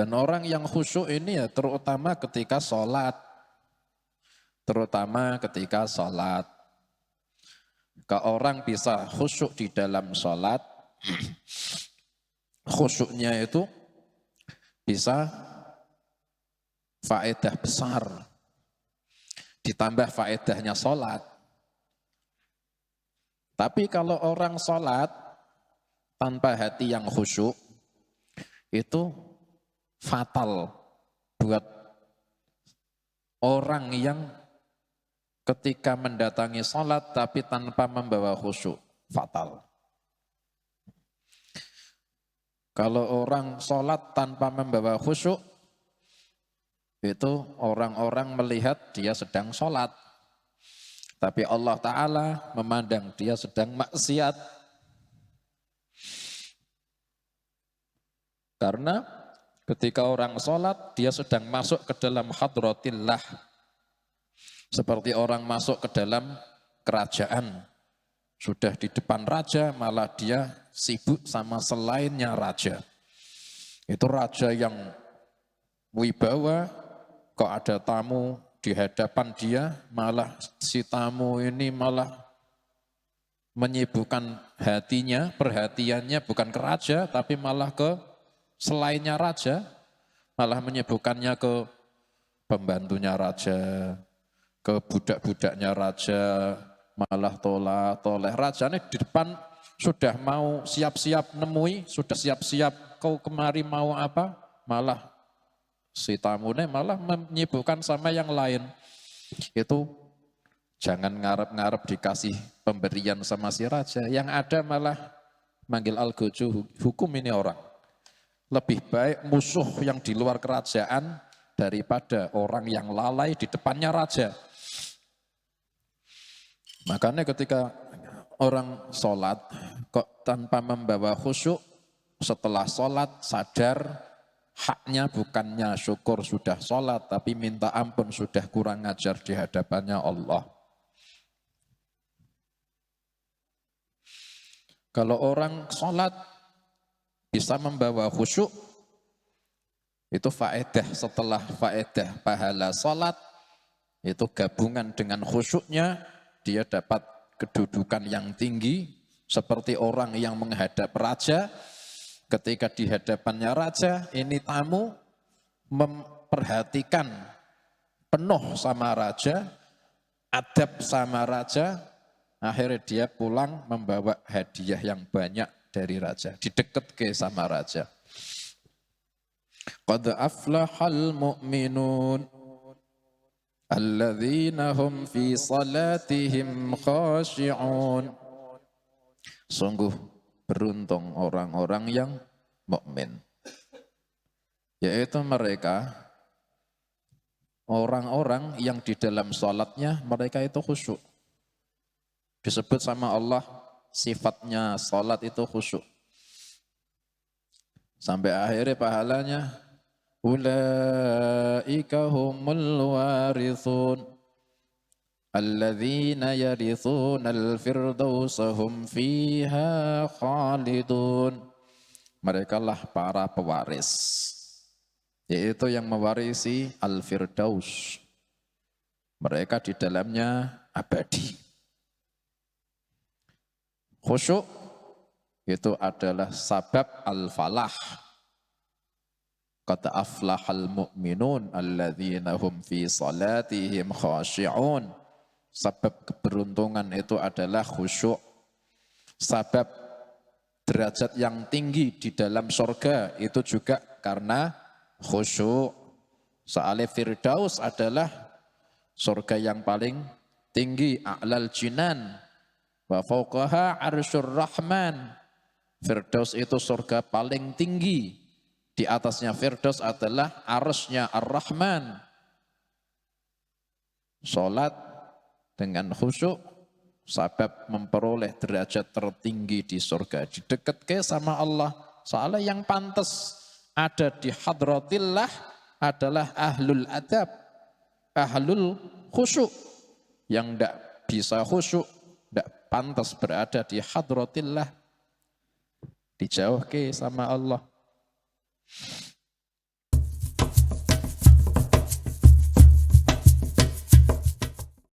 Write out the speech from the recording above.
Dan orang yang khusyuk ini ya terutama ketika sholat. Terutama ketika sholat. Kalau orang bisa khusyuk di dalam sholat, khusyuknya itu bisa faedah besar. Ditambah faedahnya sholat. Tapi kalau orang sholat tanpa hati yang khusyuk, itu fatal buat orang yang ketika mendatangi sholat tapi tanpa membawa khusyuk, fatal. Kalau orang sholat tanpa membawa khusyuk, itu orang-orang melihat dia sedang sholat. Tapi Allah Ta'ala memandang dia sedang maksiat. Karena ketika orang sholat, dia sedang masuk ke dalam hadratillah. Seperti orang masuk ke dalam kerajaan. Sudah di depan raja, malah dia sibuk sama selainnya raja. Itu raja yang wibawa, kok ada tamu di hadapan dia, malah si tamu ini malah menyibukkan hatinya, perhatiannya bukan ke raja, tapi malah ke selainnya raja, malah menyibukkannya ke pembantunya raja, ke budak-budaknya raja, malah toleh. Rajanya di depan sudah mau siap-siap nemui, sudah siap-siap kau kemari mau apa, malah si tamunya malah menyibukkan sama yang lain. Itu jangan ngarep-ngarep dikasih pemberian sama si raja, yang ada malah manggil algojo, hukum ini orang. Lebih baik musuh yang di luar kerajaan daripada orang yang lalai di depannya raja. Makanya ketika orang sholat kok tanpa membawa khusyuk, setelah sholat sadar haknya bukannya syukur sudah sholat, tapi minta ampun sudah kurang ajar di hadapannya Allah. Kalau orang sholat bisa membawa khusyuk, itu faedah setelah faedah pahala sholat, itu gabungan dengan khusyuknya, dia dapat kedudukan yang tinggi, seperti orang yang menghadap raja, ketika di hadapannya raja, ini tamu memperhatikan penuh sama raja, adab sama raja, akhirnya dia pulang membawa hadiah yang banyak dari raja, didekat ke sama raja. Qad aflahal mu'minun alladzina hum fi salatihim khashi'un. Sungguh beruntung orang-orang yang mukmin, yaitu mereka orang-orang yang di dalam salatnya mereka itu khusyuk. Disebut sama Allah sifatnya salat itu khusyuk. Sampai akhirnya pahalanya ulaika humul warithun alladzina yarithunal firdausa hum fiha khalidun. Mereka lah para pewaris, yaitu yang mewarisi al-firdaus. Mereka di dalamnya abadi. Khusyuk itu adalah sabab al-falah. Qad aflahal mu'minun alladzina hum fi salatihim khashi'un. Sebab keberuntungan itu adalah khusyuk. Sebab derajat yang tinggi di dalam surga itu juga karena khusyuk. Soalnya firdaus adalah surga yang paling tinggi, a'lal jinan. Wa fauqaha arsyur rahman. Firdaus itu surga paling tinggi. Di atasnya firdaus adalah arsy-nya ar-Rahman. Salat dengan khusyuk sebab memperoleh derajat tertinggi di surga, didekatkan sama Allah. Soalnya yang pantas ada di hadratillah adalah ahlul adab, ahlul khusyuk. Yang tidak bisa khusyuk, tidak pantas berada di hadratillah, dijauhkan sama Allah.